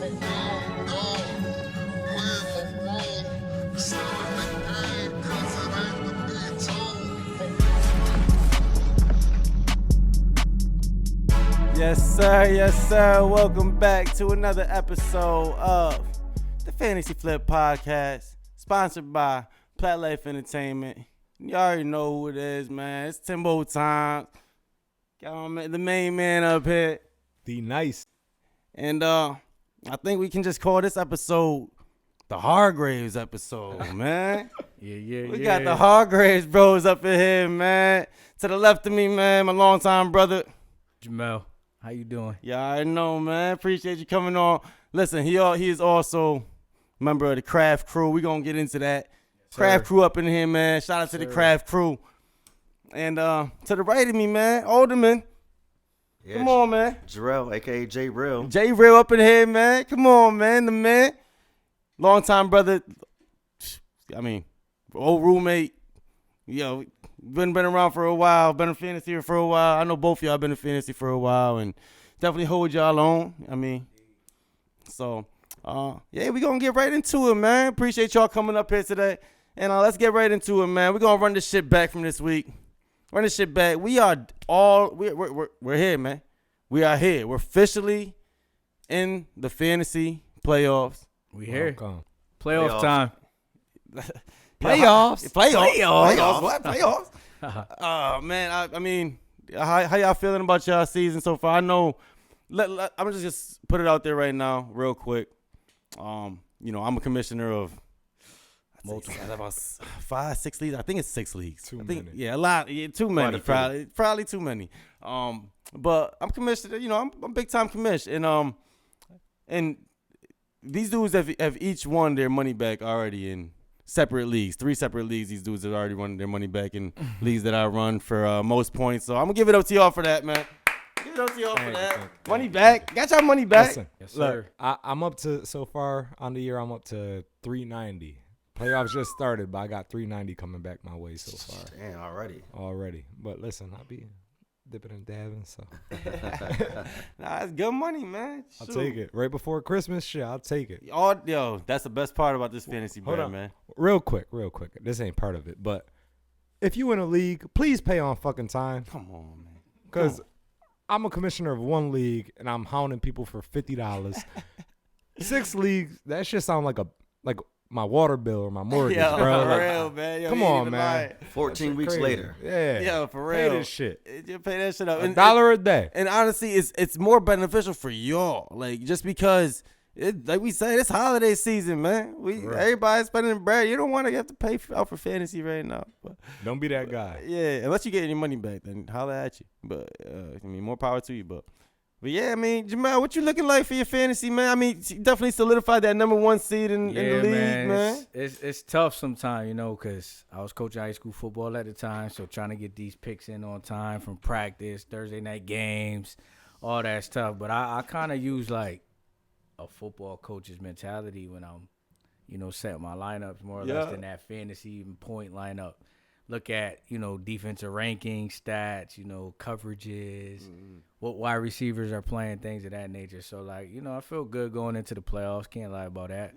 Yes, sir. Yes, sir. Welcome back to another episode of the Fantasy Flip Podcast, sponsored by Plat Life Entertainment. You already know who it is, man. It's Timbo time. Got the main man up here. The nice. And I think we can just call this episode the Hargraves episode, man. We got the Hargraves Bros up in here, man. To the left of me, man, my longtime brother, Jamel. How you doing? Yeah, I know, man. Appreciate you coming on. Listen, he is also a member of the Craft Crew. We're going to get into that. Yes, Craft Crew up in here, man. Shout out to the Craft Crew. And to the right of me, man, Alderman. Yeah, come on, man. Jarrell, a.k.a. J Real. J Real up in here, man. Come on, man. The man. Longtime brother. I mean, old roommate. Yo, been around for a while, been in fantasy for a while. I know both of y'all been in fantasy for a while and definitely hold y'all on. I mean, so, yeah, we going to get right into it, man. Appreciate y'all coming up here today. And let's get right into it, man. We're going to run this shit back from this week. Run this shit back. We are we're here, man. We are here. We're officially in the fantasy playoffs. We here. Welcome. Playoff time. Playoffs. What? Playoffs? Man, I mean, how y'all feeling about y'all season so far? I know, I'm just put it out there right now real quick. I'm a commissioner of about 5, 6 leagues. I think it's 6 leagues. Too many. Yeah, a lot. Yeah, too many. Probably too many. But I'm commissioner. I'm big time commissioner. And these dudes have each won their money back already in separate leagues, 3 separate leagues. These dudes have already won their money back in leagues that I run for most points. So I'm gonna give it up to y'all for that, man. Give it up to y'all for that. Money back. Got y'all money back. Listen, yes, sir. Look, I'm up to, so far on the year, I'm up to 390. Playoffs just started, but I got 390 coming back my way so far. Damn, Already. But listen, I'll be dipping and dabbing, so. Nah, it's good money, man. I'll take it. Right before Christmas, shit, I'll take it. Yo, that's the best part about this fantasy brand, man. Real quick. This ain't part of it, but if you in a league, please pay on fucking time. Come on, man. Because I'm a commissioner of 1 league, and I'm hounding people for $50. 6 leagues, that shit sound like my water bill or my mortgage, yo, bro. For real, man. Yo, come on, man. 14 weeks crazy. later. Yeah. Yo, for real. Pay this shit. You pay that shit up. $1 a day. And honestly, it's more beneficial for y'all. Like, just because, like we said, it's holiday season, man. Everybody's spending bread. You don't want to have to pay out for fantasy right now. But, Don't be that guy. Yeah, unless you get your money back, then holler at you. But, more power to you. But yeah, I mean, Jamel, what you looking like for your fantasy, man? I mean, you definitely solidified that number 1 seed in the league, man. It's tough sometimes, because I was coaching high school football at the time, so trying to get these picks in on time from practice, Thursday night games, all that stuff. But I kind of use like a football coach's mentality when I'm, setting my lineups more or less than that fantasy point lineup. Look at, defensive rankings, stats, coverages, what wide receivers are playing, things of that nature. So, I feel good going into the playoffs. Can't lie about that.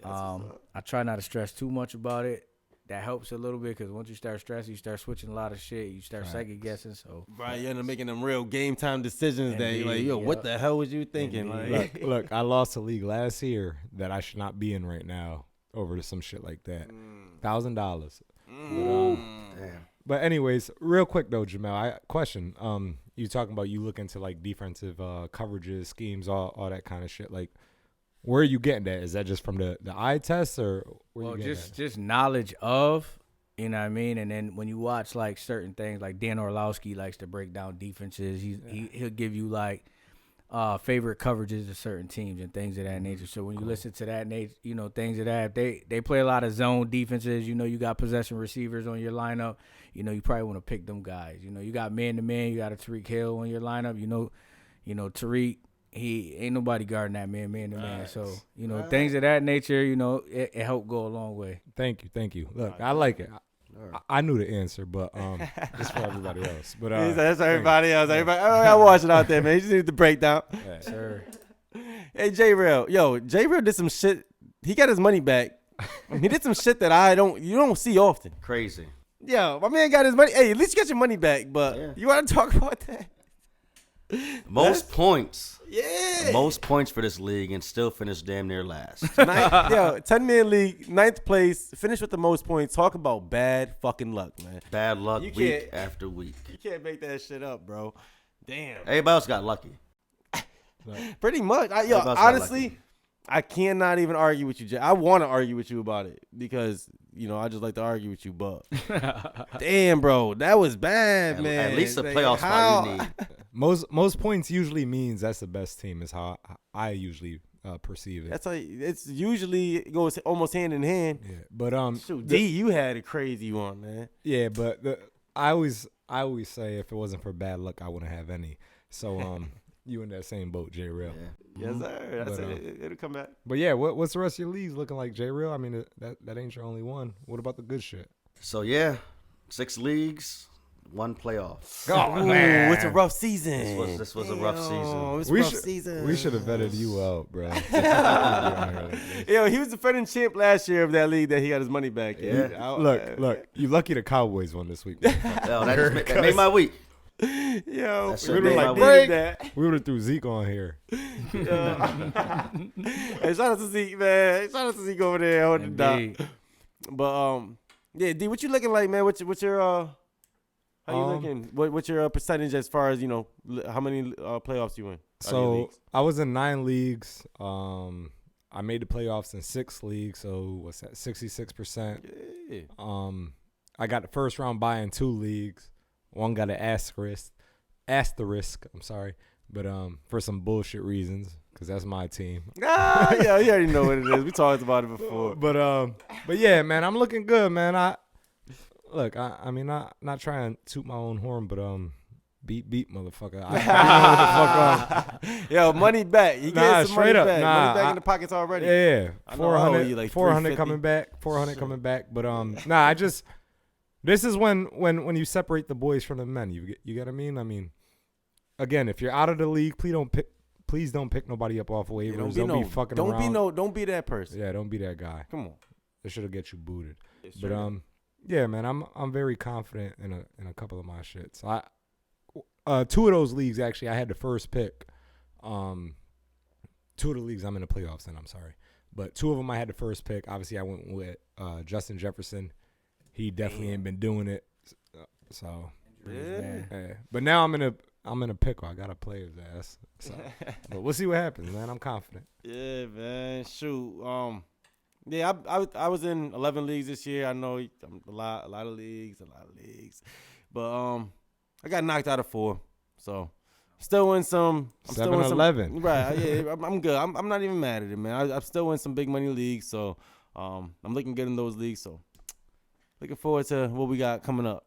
I try not to stress too much about it. That helps a little bit because once you start stressing, you start switching a lot of shit. You start second guessing. So, right, you end up making them real game time decisions that you're like, yo, what the hell was you thinking? Look, I lost a league last year that I should not be in right now over to some shit like that. $1,000. But anyways, real quick though, Jamel, question. You talking about you look into like defensive coverages, schemes, all that kind of shit. Like, where are you getting that? Is that just from the eye test or where you getting that? Just knowledge of, you know what I mean? And then when you watch like certain things, like Dan Orlowski likes to break down defenses. He'll give you like favorite coverages of certain teams and things of that nature. So when you listen to that, things of that, they play a lot of zone defenses. You got possession receivers on your lineup. You probably want to pick them guys. You got man-to-man. You got a Tariq Hill on your lineup. Tariq, he ain't nobody guarding that man-to-man. Nice. So, things of that nature, it helped go a long way. Thank you. Look, I like it. I knew the answer, but it's for everybody else. But that's everybody else. Everybody, I watch it out there, man. You just need the breakdown. Yeah, sir. Hey, J-Rail. Yo, J-Rail did some shit. He got his money back. He did some shit that you don't see often. Crazy. Yo, my man got his money. Hey, at least you got your money back. But Yeah. you want to talk about that? Most points. Yeah. Most points for this league and still finish damn near last. 10-man league, 9th place, finished with the most points. Talk about bad fucking luck, man. Bad luck You week can't- after week. You can't make that shit up, bro. Damn. Everybody else got lucky. Pretty much. Everybody else got Honestly, lucky. I cannot even argue with you, Jay. I want to argue with you about it because, I just like to argue with you, but damn, bro, that was bad, man. At least a Like, playoff spot you need. Most points usually means that's the best team. Is how I usually perceive it. That's how it's usually it goes almost hand in hand. Yeah, but Shoot, D, you had a crazy one, man. yeah, but I always say if it wasn't for bad luck, I wouldn't have any. So you in that same boat, J Real. Yeah. Yes, sir. That's But, it. It'll come back. But yeah, what's the rest of your leagues looking like, J Real? I mean, that ain't your only one. What about the good shit? So, yeah, 6 leagues, 1 playoff. Ooh, it's a rough season. This was a rough season. It's a rough season. We should have vetted you out, bro. Yo, he was defending champ last year of that league that he got his money back. Yeah. Look, you lucky the Cowboys won this week. Yo, that made my week. Yo, That shit we made my like week. break that. We would have threw Zeke on here. Hey, shout out to Zeke, man. Shout out to Zeke over there holding the Indeed. dot. But yeah, D, what you looking like, man? What's your how you looking? What's your percentage as far as how many playoffs you win? out of your So leagues? I was in 9 leagues. I made the playoffs in 6 leagues. So what's that? 66%. Yeah. I got the first round bye in 2 leagues. One got an asterisk. I'm sorry, but for some bullshit reasons, because that's my team. Ah, yeah, you already know what it is. We talked about it before. But yeah, man, I'm looking good, man. I mean, not trying to toot my own horn, but beat motherfucker. I beat motherfucker. Yo, money back. You Nah, get some money straight up. back. Nah, Money back in the pockets already. Yeah, I know I owe 400, you like 400 $350. coming back, 400 coming back. But I just this is when you separate the boys from the men. You get what I mean? I mean, again, if you're out of the league, please don't pick nobody up off waivers. Don't be fucking around. Don't be that person. Yeah, don't be that guy. Come on. It should get you booted. It's But true. yeah, man, I'm very confident in a couple of my shits. I 2 of those leagues actually I had the first pick. 2 of the leagues I'm in the playoffs in, I'm sorry. But 2 of them I had the first pick. Obviously I went with Justin Jefferson. He definitely ain't been doing it. So Yeah. but now I'm in a pickle. I gotta play his ass. So, but we'll see what happens, man. I'm confident. Yeah, man. Shoot. Yeah, I was in 11 leagues this year. I know a lot of leagues. But I got knocked out of 4. So still win some. I'm still win some 7-11. Right. Yeah, I'm good. I'm not even mad at it, man. I'm still in some big money leagues. So I'm looking good in those leagues. So looking forward to what we got coming up.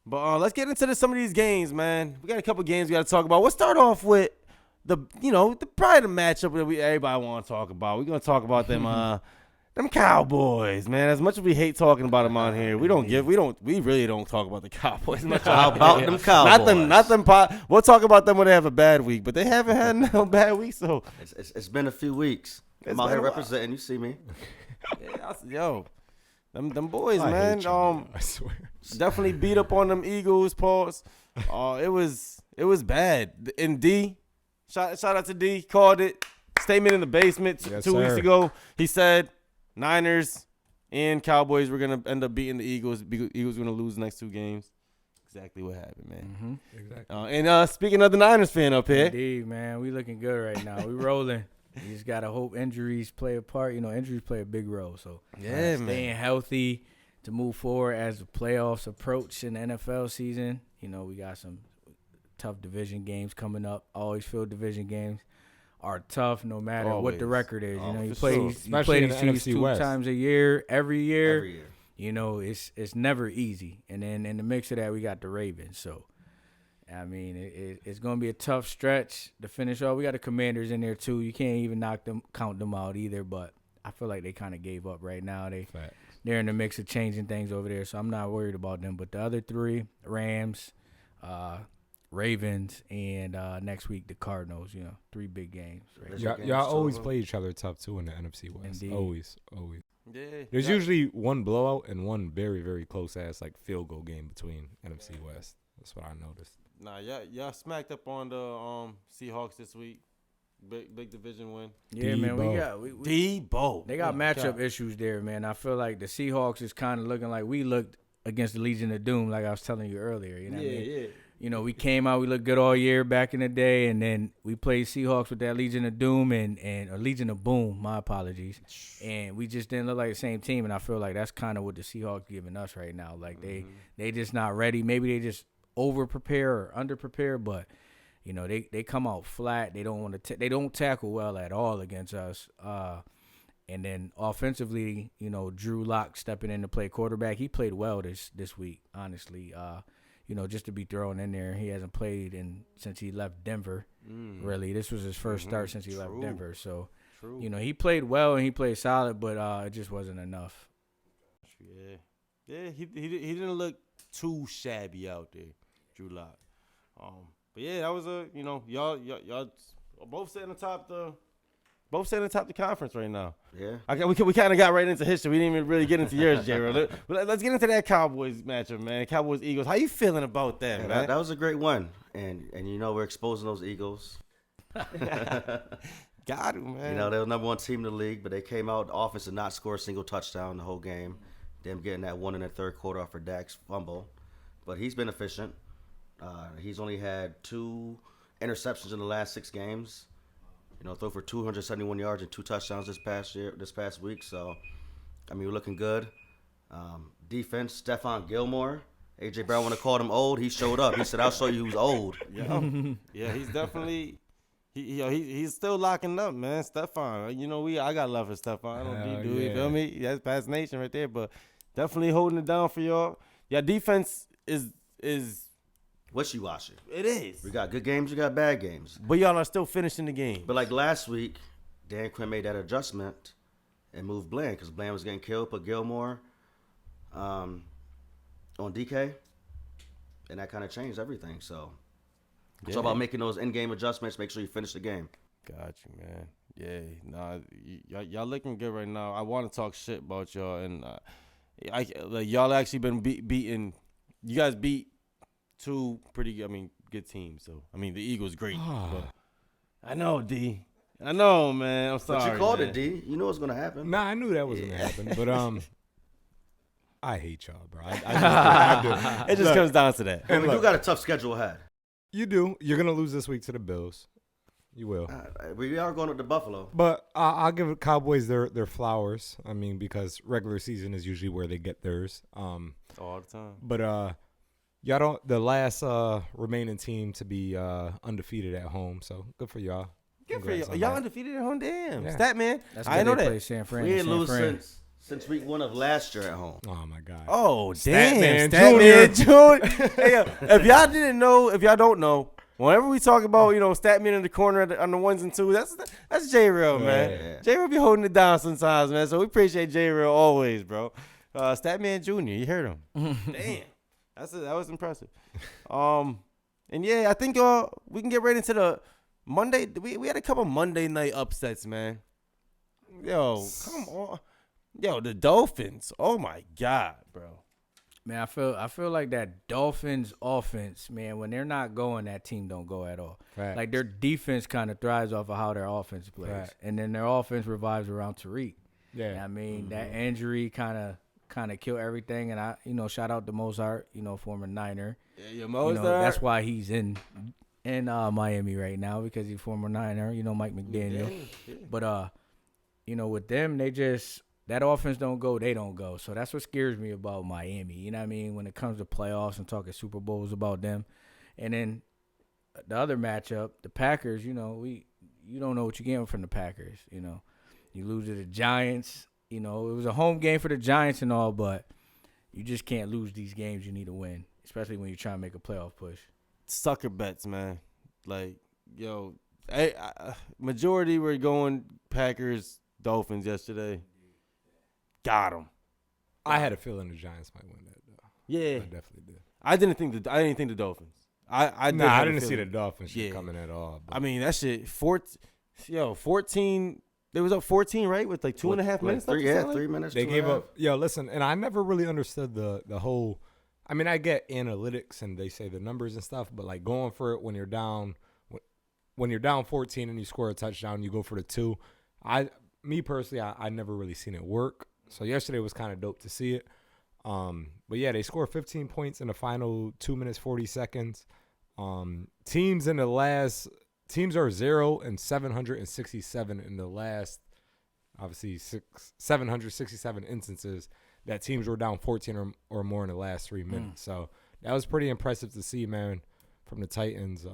But let's get into some of these games, man. We got a couple games we got to talk about. We'll start off with probably the matchup that everybody want to talk about. We're gonna talk about them Cowboys, man. As much as we hate talking about them on here, we really don't talk about the Cowboys much. How about them Cowboys? Not them. We'll talk about them when they have a bad week, but they haven't had no bad week. So It's been a few weeks. It's I'm out been here a while. representing. You see me? yo, them boys, I man. hate you, man, I swear. Definitely beat up on them Eagles. Pause. It was bad. And D, shout out to D. Called it. Statement in the basement Yes, 2 weeks sir. ago. He said Niners and Cowboys were gonna end up beating the Eagles. Eagles were gonna lose the next 2 games. Exactly what happened, man. Exactly. And speaking of the Niners fan up here, Indeed, man. We looking good right now. We rolling. You just gotta hope injuries play a part. Injuries play a big role. So Yeah, man. staying healthy to move forward as the playoffs approach in the NFL season. We got some tough division games coming up. I always feel division games are tough no matter what the Always. record is. Oh, You for play sure. these, you Especially play in these the teams NFC 2 West. times a year, every year. Every year. It's never easy. And then in the mix of that, we got the Ravens. So, I mean, it's going to be a tough stretch to finish off. We got the Commanders in there, too. You can't even count them out either. But I feel like they kind of gave up right now. They're in the mix of changing things over there, so I'm not worried about them. But the other 3, Rams, Ravens, and next week the Cardinals. 3 big games. Right? Y'all always play each other tough too in the NFC West. Indeed. Always. Yeah. There's usually one blowout and one very, very close ass like field goal game between NFC West. That's what I noticed. Nah, y'all smacked up on the Seahawks this week. Big division win. Yeah, man. Debo. They got matchup issues there, man. I feel like the Seahawks is kind of looking like we looked against the Legion of Doom, like I was telling you earlier. You know what I mean? Yeah. We came out, we looked good all year back in the day, and then we played Seahawks with that Legion of Doom or Legion of Boom, my apologies. And we just didn't look like the same team, and I feel like that's kind of what the Seahawks giving us right now. Like they just not ready. Maybe they just over-prepare or under-prepare, but they come out flat. They don't want to they don't tackle well at all against us. And then offensively, Drew Lock stepping in to play quarterback. He played well this week, honestly. Just to be thrown in there. He hasn't played since he left Denver, really. This was his first start since he left Denver. So, he played well and he played solid, but it just wasn't enough. Yeah, he didn't look too shabby out there, Drew Lock. But yeah, that was y'all both sitting atop the conference right now. Yeah. We kind of got right into history. We didn't even really get into yours, J-Ro. Let's get into that Cowboys matchup, man. Cowboys Eagles. How you feeling about that, man? That was a great one, and we're exposing those Eagles. Got him, man. They were number 1 team in the league, but they came out. The offense did not score a single touchdown the whole game. Them getting that one in the third quarter off for Dak's fumble, but he's been efficient. He's only had 2 interceptions in the last 6 games. Throw for 271 yards and 2 touchdowns this past week. So, we're looking good. Defense, Stephon Gilmore. A.J. Brown, when I called him old, he showed up. He said, I'll show you who's old. Yeah, he's definitely he's still locking up, man. Stephon, I got love for Stephon. I don't do you feel me? That's Past Nation right there, but definitely holding it down for y'all. Yeah, defense is wishy-washy. It is. We got good games, we got bad games. But y'all are still finishing the game. But like last week, Dan Quinn made that adjustment and moved Bland because Bland was getting killed, put Gilmore on DK, and that kind of changed everything. So it's all about making those in-game adjustments, make sure you finish the game. Got you, man. Yeah, y'all looking good right now. I want to talk shit about y'all, and y'all actually been beating. You guys beat 2 pretty good teams. So the Eagles great. But I know, D. I know, man. I'm sorry. But you called it, D. You know what's gonna happen. Nah, I knew that was gonna happen. But I hate y'all, bro. I do. It just comes down to that. And we do got a tough schedule ahead. You do. You're gonna lose this week to the Bills. You will. We are going to Buffalo. But I'll give the Cowboys their flowers. Because regular season is usually where they get theirs. All the time. But y'all don't the last remaining team to be undefeated at home. So good for y'all. Good for y'all. Y'all undefeated at home. Damn. Yeah. Stat man. I know that. Play San Fran. We ain't lose since week 1 of last year at home. Oh my God. Oh Statman damn. Statman Jr. Hey, if y'all didn't know, if y'all don't know, whenever we talk about Statman in the corner on the 1s and 2s, that's J-Real, man. Yeah. J-Real be holding it down sometimes, man. So we appreciate J-Real always, bro. Statman Jr. You heard him. Damn. That was impressive. And yeah, I think we can get right into the Monday. We had a couple Monday night upsets, man. Yo, come on. Yo, the Dolphins. Oh my God, bro. Man, I feel like that Dolphins offense, man, when they're not going, that team don't go at all. Facts. Like their defense kind of thrives off of how their offense plays. Right. And then their offense revives around Tariq. Yeah. That injury kind of killed everything. And I, shout out to Mozart, former Niner. Yeah, Mozart. That's why he's in Miami right now, because he's former Niner, Mike McDaniel. Yeah. But with them, that offense don't go, they don't go. So that's what scares me about Miami. You know what I mean? When it comes to playoffs and talking Super Bowls about them. And then the other matchup, the Packers, you don't know what you're getting from the Packers. You lose to the Giants. It was a home game for the Giants and all, but you just can't lose these games you need to win, especially when you're trying to make a playoff push. Sucker bets, man. Like, majority were going Packers, Dolphins yesterday. Got them. I had a feeling the Giants might win that though. Yeah, I definitely did. I didn't think the Dolphins. I didn't see the Dolphins shit Yeah. coming at all. But I mean, that shit, 14. They was up 14, right? With like 2.5 minutes. Three, left or yeah, something? 3 minutes. they 2.5. gave up. Yo, listen, and I never really understood the whole. I mean, I get analytics and they say the numbers and stuff, but like going for it when you're down, when you're down 14 and you score a touchdown, you go for the 2. Me personally, I never really seen it work. So yesterday was kind of dope to see it. But yeah, they scored 15 points in the final 2 minutes 40 seconds. Teams are 0 and 767 in the last, obviously 767 instances that teams were down 14 or more in the last 3 minutes. So that was pretty impressive to see, man, from the Titans.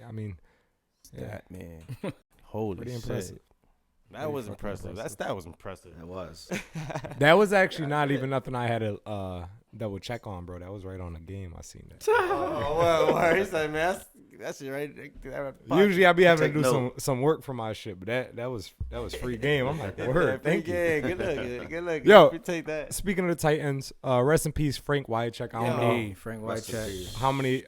I mean, yeah, That, man. Holy pretty shit. impressive. That was fucking impressive. impressive. That was impressive. It was. That was actually not even nothing I had to double check on, bro. That was right on the game. I seen that. Oh, well, he said, man, that's it right. Usually I be having to Take do note. some work for my shit, but that was free game. I'm like, word, thank you. Yeah, good look. Good look. Yo. You take that. Speaking of the Titans, rest in peace, Frank Wycheck. I don't Hey, know Frank Rest in Whitecheck. peace.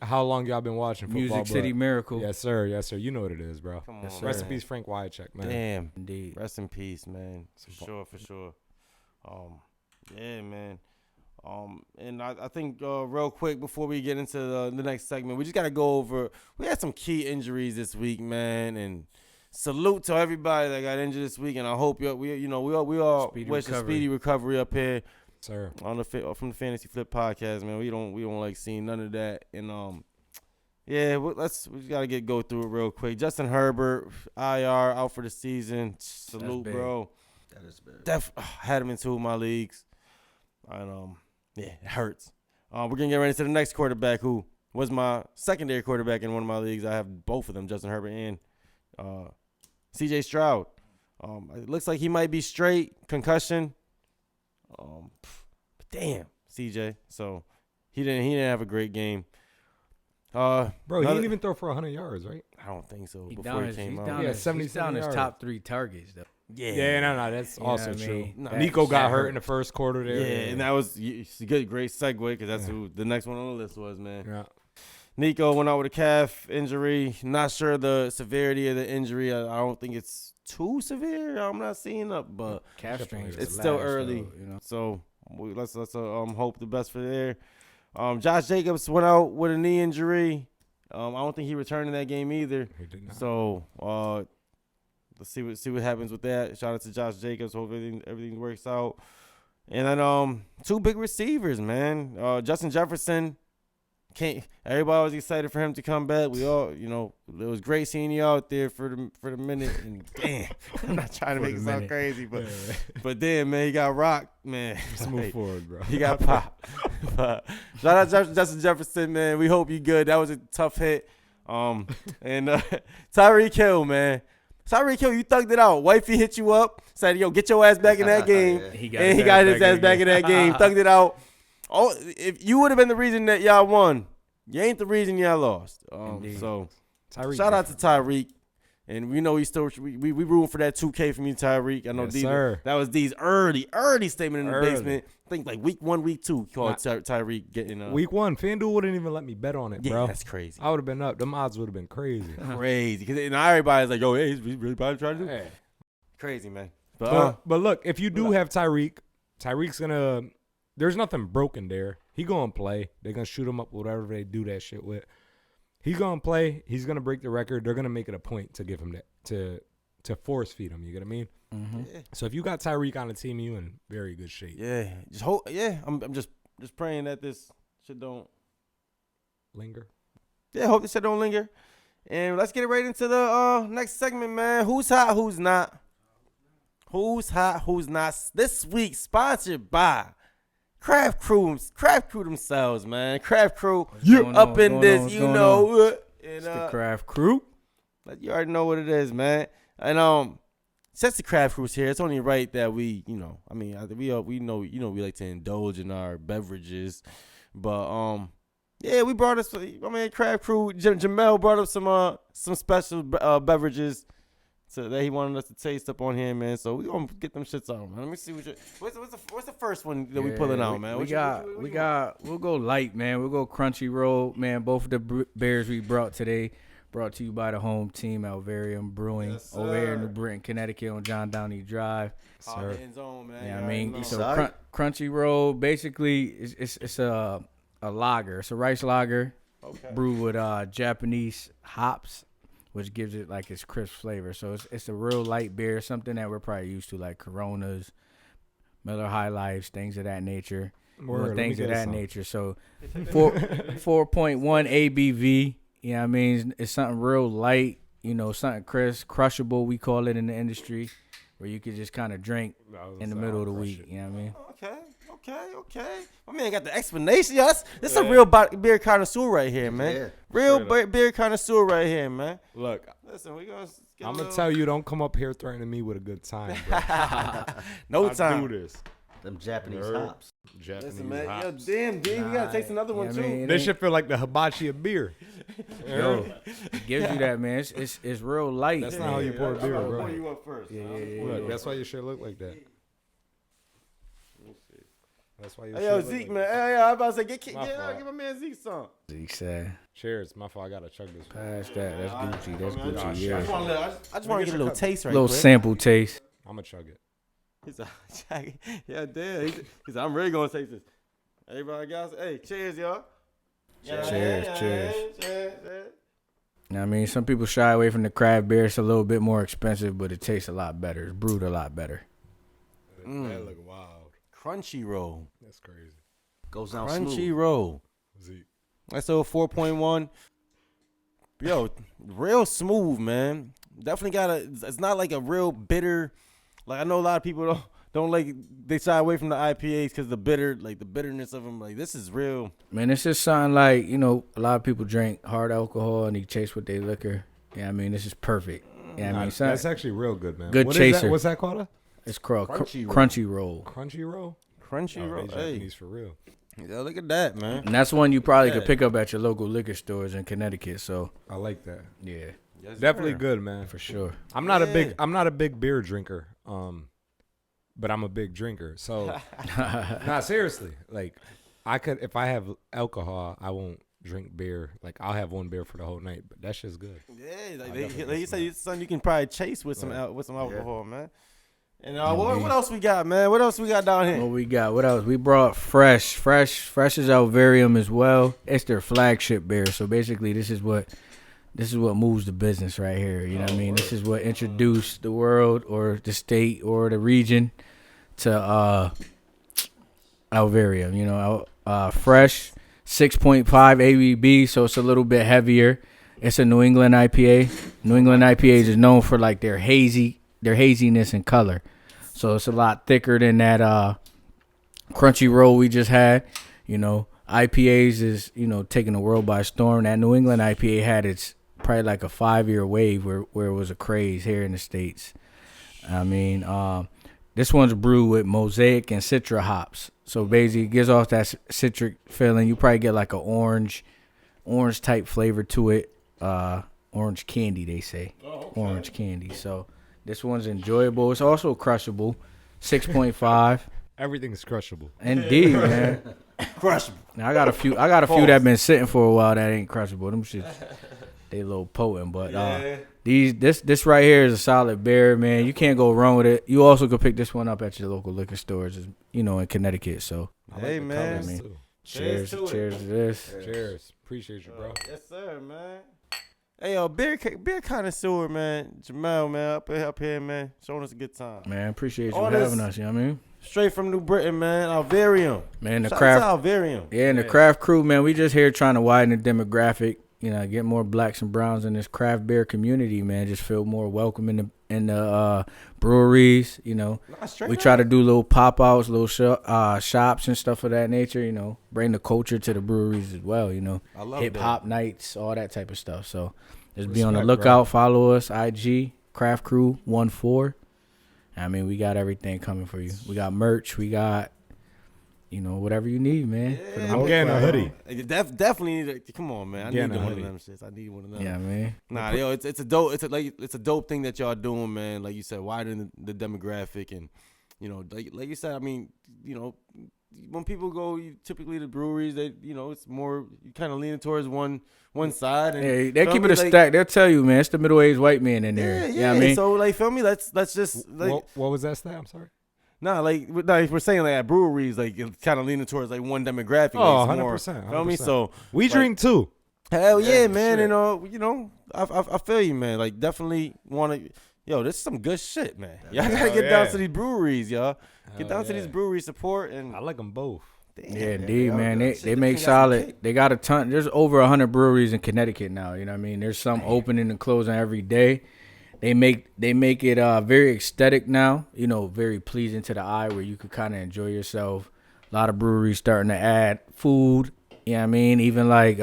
how long y'all been watching football. Music City but Miracle. yes, sir. You know what it is, bro. Come on, Yes, sir. Rest in man. peace, Frank Wycheck, man. Damn. Indeed. Rest in peace, man. For sure. Yeah, man. And I think real quick before we get into the next segment, we just gotta go over. We had some key injuries this week, man, and salute to everybody that got injured this week. And I hope we all Speedy wish a recovery. speedy recovery up here Sir. on from the Fantasy Flip podcast, man. We don't like seeing none of that. And yeah, we just gotta go through it real quick. Justin Herbert, IR, out for the season. Salute, big. bro. That is big. Had him in 2 of my leagues. And yeah, it hurts. We're gonna get right into the next quarterback, who was my secondary quarterback in one of my leagues. I have both of them, Justin Herbert and CJ Stroud. It looks like he might be straight concussion. But damn, CJ. So he didn't have a great game. Bro, he another- didn't even throw for 100 yards, right? I don't think so. He Before down he his, came he's out, down Yeah, his, he's 77 down his yards. top 3 targets, though. Yeah, no, that's You know also what I true. mean? No, Nico got that hurt hurt. in the first quarter Yeah, there. and that was it's a great segue because that's Yeah. who the next one on the list was, man. Yeah. Nico went out with a calf injury. Not sure the severity of the injury. I don't think it's too severe. I'm not seeing up, but Calf strains. it's will still last, early. though, you know. So let's hope the best for there. Josh Jacobs went out with a knee injury. I don't think he returned in that game either. He did not. So let's see what happens with that. Shout out to Josh Jacobs. Hope everything works out. And then 2 big receivers, man. Justin Jefferson. Everybody was excited for him to come back. We all, it was great seeing you out there for the minute. And damn, I'm not trying to For make the it sound minute. crazy, but Yeah. but then man, he got rocked, man. Just move forward, bro. He got popped. But shout out Justin Jefferson, man. We hope you good. That was a tough hit. And Tyreek Hill, man. Tyreek Hill, you thugged it out. Wifey hit you up, said, "Yo, get your ass back in that game." Yeah. He And he got his ass back in that game. Thugged it out. Oh, if you would have been the reason that y'all won, you ain't the reason y'all lost. Indeed. So Tyreek shout out to Tyreek. And we know he's still we rooting for that 2K from you, Tyreek. I know Yes, D, sir. that was D's early week in the Early. basement. I think like week 1, week 2, he called Tyreek getting Week 1, FanDuel wouldn't even let me bet on it, Yeah, bro. that's crazy. I would have been up. Them odds would have been crazy. Crazy. Because now everybody's like, yo, hey, he's really probably trying to do it. Hey. Crazy, man. But But look, if you do have Tyreek's gonna. There's nothing broken there. He gonna play. They're gonna shoot him up with whatever they do that shit with. He's gonna play. He's gonna break the record. They're gonna make it a point to give him that to force feed him. You get what I mean? Mm-hmm. So if you got Tyreek on the team, you in very good shape. yeah, just hope. Yeah, I'm just praying that this shit don't. Linger. Yeah, hope this shit don't linger. And let's get right into the next segment, man. Who's hot? Who's not? Who's hot? Who's not? This week sponsored by Craft Crew themselves, man. Craft Crew up in this, you know. And It's the Craft Crew. you already know what it is, man. And since the Craft Crew's here, it's only right that we, we know, we like to indulge in our beverages, but yeah, we brought us. Craft Crew. Jamel brought up some special beverages that he wanted us to taste up on here, man. So we gonna get them shits out, man. Let me see what's the first one that we pulling out, man. We'll go light, man. We'll go Crunchy Roll, man. Both of the beers we brought today, brought to you by the home team, Alvarium Brewing, over here in New Britain, Connecticut, on John Downey Drive. Sir. Zone, man. Yeah, I mean, so Sorry. Crunchy Roll basically it's a lager. It's a rice lager, brewed with Japanese hops, which gives it like its crisp flavor. So it's a real light beer, something that we're probably used to, like Coronas, Miller High Lifes, things of that nature. Things of that nature. So 4.1 ABV. You know what I mean? It's something real light, something crisp, crushable, we call it in the industry, where you could just kind of drink in the middle of the week. You know what I mean? Okay. My man got the explanation. This is a real beer connoisseur right here, man. Yeah. Real beer connoisseur right here, man. Look, Listen, we gonna. I'm gonna tell you, don't come up here threatening me with a good time, bro. No I time. do this. Them Japanese Nerd. hops. Japanese Listen, man. hops. Yo, damn, dude, we gotta taste another one I too. mean, This should feel like the hibachi of beer. Yo, it gives you that, man. It's real light. That's man. not how you pour beer, I'll bro. pour you up first. Yeah. Look, that's why your shit look like that. That's why your Hey, shit yo, look Zeke, like man. Hey, I'm about to say, give fault. my man Zeke some. Zeke said, Cheers. My fault. I gotta chug this. pass that. That's Gucci. That's I Gucci. just Yeah. want to get a little taste right Little quick. sample taste. I'm gonna chug it. He's like, yeah, damn. He's like, I'm really gonna taste this. Everybody got, hey, cheers, y'all. Cheers. Now, I mean, some people shy away from the craft beer. It's a little bit more expensive, but it tastes a lot better. It's brewed a lot better. That look wild. Crunchy roll. That's crazy. Goes down Crunchy smooth. roll. Zeke. That's a 4.1. Yo, real smooth, man. Definitely it's not like a real bitter. Like, I know a lot of people don't like, they shy away from the IPAs because the bitterness of them. Like, this is real. Man, it's just something like, a lot of people drink hard alcohol and they chase with their liquor. Yeah, I mean, this is perfect. Yeah, I mean, That's actually real good, man. Good What is chaser. that? What's that called? It's called Crunchy roll. Crunchy Roll. Crunchy roll? Crunchy roll. They Hey, Japanese for real. yeah, look at that, man. And that's one you probably could pick up at your local liquor stores in Connecticut. So, I like that. yeah, Definitely good, man. for sure. I'm not a big beer drinker. But I'm a big drinker. So nah, seriously. Like, if I have alcohol, I won't drink beer. Like, I'll have one beer for the whole night, but that shit's good. Yeah, like definitely you say, smoke. son, you can probably chase with some alcohol, man. And what else we got, man? What else we got down here? What we got? What else? We brought Fresh is Alvarium as well. It's their flagship beer. So basically, this is what moves the business right here. You know what I mean? This is what introduced the world or the state or the region to Alvarium. Fresh 6.5 ABV, so it's a little bit heavier. It's a New England IPA. New England IPAs is known for like their haziness and color. So it's a lot thicker than that Crunchy Roll we just had. IPAs is, taking the world by storm. That New England IPA had its probably like a 5-year wave where it was a craze here in the States. I mean, this one's brewed with Mosaic and Citra hops. So basically it gives off that citric feeling. You probably get like a orange type flavor to it. Orange candy, they say. Orange candy. So this one's enjoyable. It's also crushable. 6.5. Everything's crushable. Indeed, man. Crushable. Now, I got a few that been sitting for a while that ain't crushable. Them shit, they a little potent, but this right here is a solid beer, man. You can't go wrong with it. You also could pick this one up at your local liquor stores, in Connecticut. So, Hey, man. Too. cheers to this. Cheers. Appreciate you, bro. Yes, sir, man. Hey, yo, beer connoisseur, man. Jamel, man, up here, man, showing us a good time. Man, appreciate you All having this- us. You know what I mean? Straight from New Britain, man. Alvarium. Man, the Shout craft. out to Alvarium. Yeah, and the craft crew, man, we just here trying to widen the demographic, get more blacks and browns in this craft beer community, man. Just feel more welcome in the breweries, We try to do little pop-outs, little shops and stuff of that nature, bring the culture to the breweries as well, I love hip-hop nights, all that type of stuff. So just be on the Respect, lookout. bro. Follow us, IG, Craft Crew 14. I mean, we got everything coming for you. We got merch. We got whatever you need, man. for the Yeah, I'm most getting a part. hoodie. Definitely need to, come on, man. I need Getting a one of hoodie. them shits. I need one of them. Yeah, man. Nah, yo, it's a dope. It's a dope thing that y'all doing, man. Like you said, widening the demographic, and like you said. I mean, when people go, typically the breweries, they, it's more you kind of leaning towards one side. And Yeah, they feel keep me, it a like, stack. They'll tell you, man, it's the middle-aged white man in there. Yeah, You know what I mean? So like, feel me? Let's just like. What was that stat? I'm sorry. Nah, we're saying like at breweries, like it's kind of leaning towards like one demographic. Oh, like, it's 100%. Feel me? So We like, drink too. hell yeah, Yeah, man. shit. And I feel you, man. Like definitely want to. Yo, this is some good shit, man. Y'all gotta Hell get down yeah. to these breweries, y'all. Get Hell down to yeah. these breweries, support and. I like them both. Damn, Yeah, indeed, man. They Shit, make got some solid. kick. They got a ton. There's over 100 breweries in Connecticut now. You know what I mean? There's some opening and closing every day. They make it very aesthetic now. Very pleasing to the eye where you could kind of enjoy yourself. A lot of breweries starting to add food. You know what I mean? Even like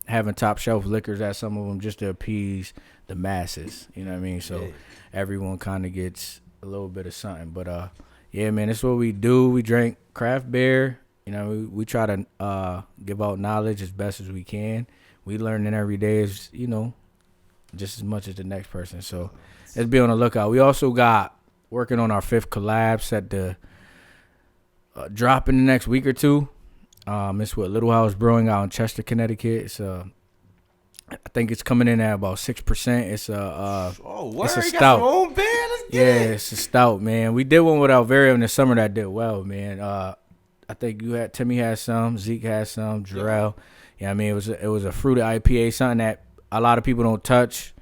having top shelf liquors at some of them just to appease the masses. You know what I mean? So everyone kind of gets a little bit of something. But yeah, man, that's what we do. We drink craft beer. We try to give out knowledge as best as we can. We learning every day as, just as much as the next person. So let's be on the lookout. We also got working on our 5th collab set to drop in the next week or two. It's with Little House Brewing out in Chester, Connecticut. It's I think it's coming in at about 6%. It's a Word, it's a you stout. got some own beer. Let's get yeah, it. it's a stout, man. We did one with Alvario in the summer that did well, man. I think Timmy had some, Zeke had some, Jarrell. Yeah, I mean it was a fruited IPA, something that a lot of people don't touch.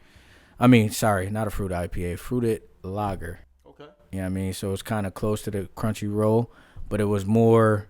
I mean, sorry, not a fruited IPA, fruited lager. Okay. You know what I mean? So it's kind of close to the crunchy roll, but it was more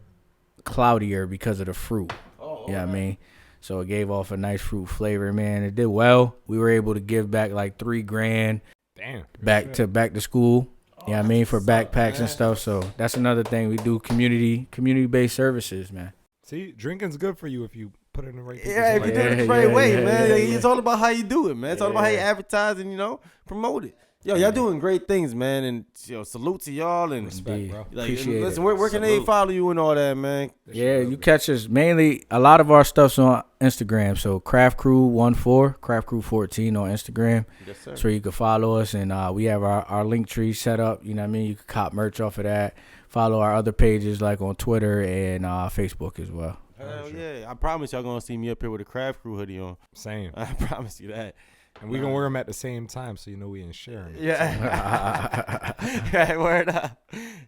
cloudier because of the fruit. Oh, You know what I mean? So it gave off a nice fruit flavor, man. It did well. We were able to give back like $3,000 Damn. back to school. You know what I mean? For backpacks and stuff. So that's another thing. We do community-based services, man. See, drinking's good for you if you put it in the right. Yeah, if you people's do it hands. the right way, man. yeah, Like, yeah. It's all about how you do it, man. It's all about how you advertise and promote it. Yo, y'all doing great things, man. And salute to y'all and Indeed. bro. like, Appreciate listen, it. where can they follow you and all that, man? Yeah, you catch us mainly. A lot of our stuff's on Instagram. So Craft Crew 14, Craft Crew 14 on Instagram. Yes, sir. That's where you can follow us, and we have our link tree set up. You know what I mean? You can cop merch off of that. Follow our other pages like on Twitter and Facebook as well. Hell yeah. I promise y'all gonna see me up here with a Craft Crew hoodie on. Same. I promise you that. And we gonna wear them at the same time, so we ain't sharing. It. Yeah. Yeah, word up.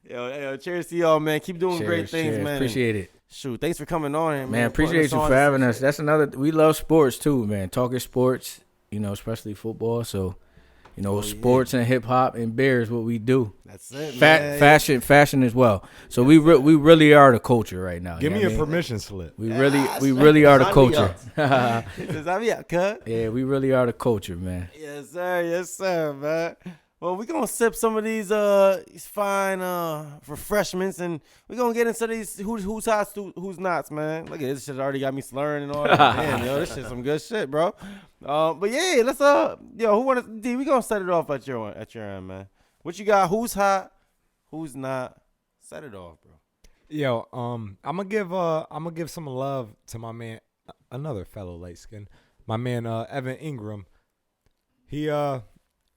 Yo, cheers to y'all, man. Keep doing great things, man. Appreciate it. Shoot, thanks for coming on here, man. Man, appreciate you for having us. That's another. We love sports too, man. Talking sports, especially football. So, sports and hip hop and beer is what we do. That's it, man. Fashion as well. So we really are the culture right now. Give you me know a what I mean? permission slip. We really are the Sign me culture. Yeah, Yeah, we really are the culture, man. yes, sir, man. Well, we're gonna sip some of these fine refreshments, and we're gonna get into these who's hot, who's not, man. Look at this shit already got me slurring and all that. Damn, this shit's some good shit, bro. But yeah, let's who wanna D? We gonna set it off at your end, man. What you got? Who's hot? Who's not? Set it off, bro. Yo, I'm gonna give some love to my man, another fellow light skin, my man Evan Ingram. He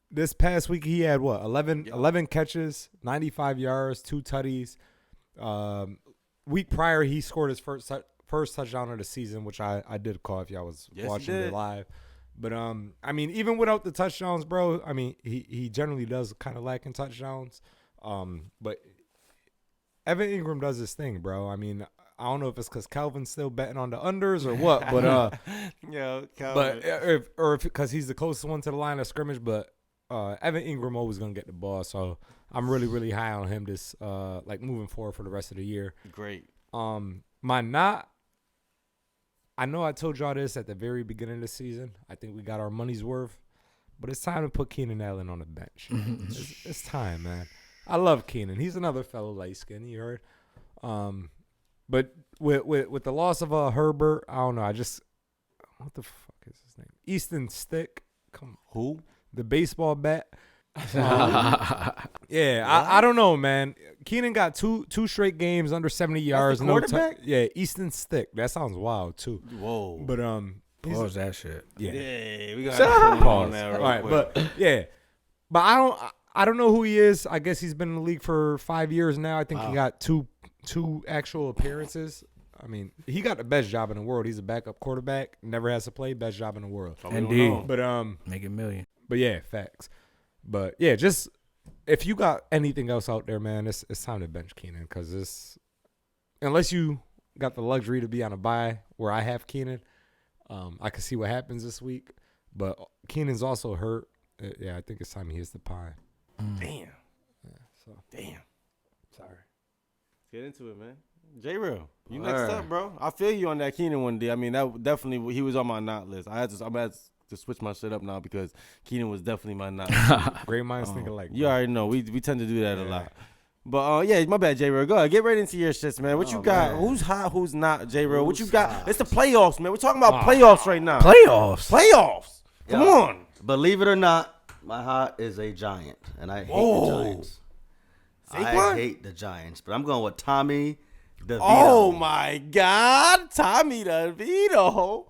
this past week he had 11 catches, 95 yards, 2 tutties. Week prior he scored his first touchdown of the season, which I did call if y'all was watching it live. But I mean, even without the touchdowns, bro, I mean he generally does kind of lack in touchdowns. But Evan Ingram does his thing, bro. I mean, I don't know if it's because Calvin's still betting on the unders or what, but if because he's the closest one to the line of scrimmage. But Evan Ingram always gonna get the ball, so I'm really really high on him this moving forward for the rest of the year. Great. My not. I know I told y'all this at the very beginning of the season. I think we got our money's worth, but it's time to put Keenan Allen on the bench. It's time, man. I love Keenan. He's another fellow light skin. You heard. But with the loss of Herbert, I don't know. What the fuck is his name? Easton Stick. Come on. Who? The baseball bat. Yeah, I don't know, man. Keenan got two straight games under 70 yards. the quarterback? Yeah, Easton Stick. That sounds wild too. Whoa. But Pause that shit. yeah. Yeah, we got Pause. that All right, but yeah, but I don't know who he is. I guess he's been in the league for 5 years now. I think he got two actual appearances. I mean, he got the best job in the world. He's a backup quarterback, never has to play, best job in the world. Indeed. But Make $1 million. But yeah, facts. But yeah, just if you got anything else out there, man, it's time to bench Keenan because this, unless you got the luxury to be on a bye where I have Keenan, I can see what happens this week. But Keenan's also hurt. Yeah, I think it's time he hits the pine. Damn. Yeah, so Damn. sorry. Let's get into it, man. J-Real, you next up, bro. I feel you on that Keenan one day. I mean, that definitely, he was on my not list. I'm had to switch my shit up now because Keenan was definitely my not list. Great minds think alike. You already know. We tend to do that a lot. But, yeah, my bad, J-Real. Go ahead. Get right into your shits, man. What you got? Man. Who's hot? Who's not, J-Real? What you got? It's the playoffs, man. We're talking about playoffs right now. Playoffs. Come Yeah. on. Believe it or not, my heart is a Giant, and I hate the Giants. I Saquon? hate the Giants, but I'm going with Tommy DeVito. Oh, my God. Tommy DeVito.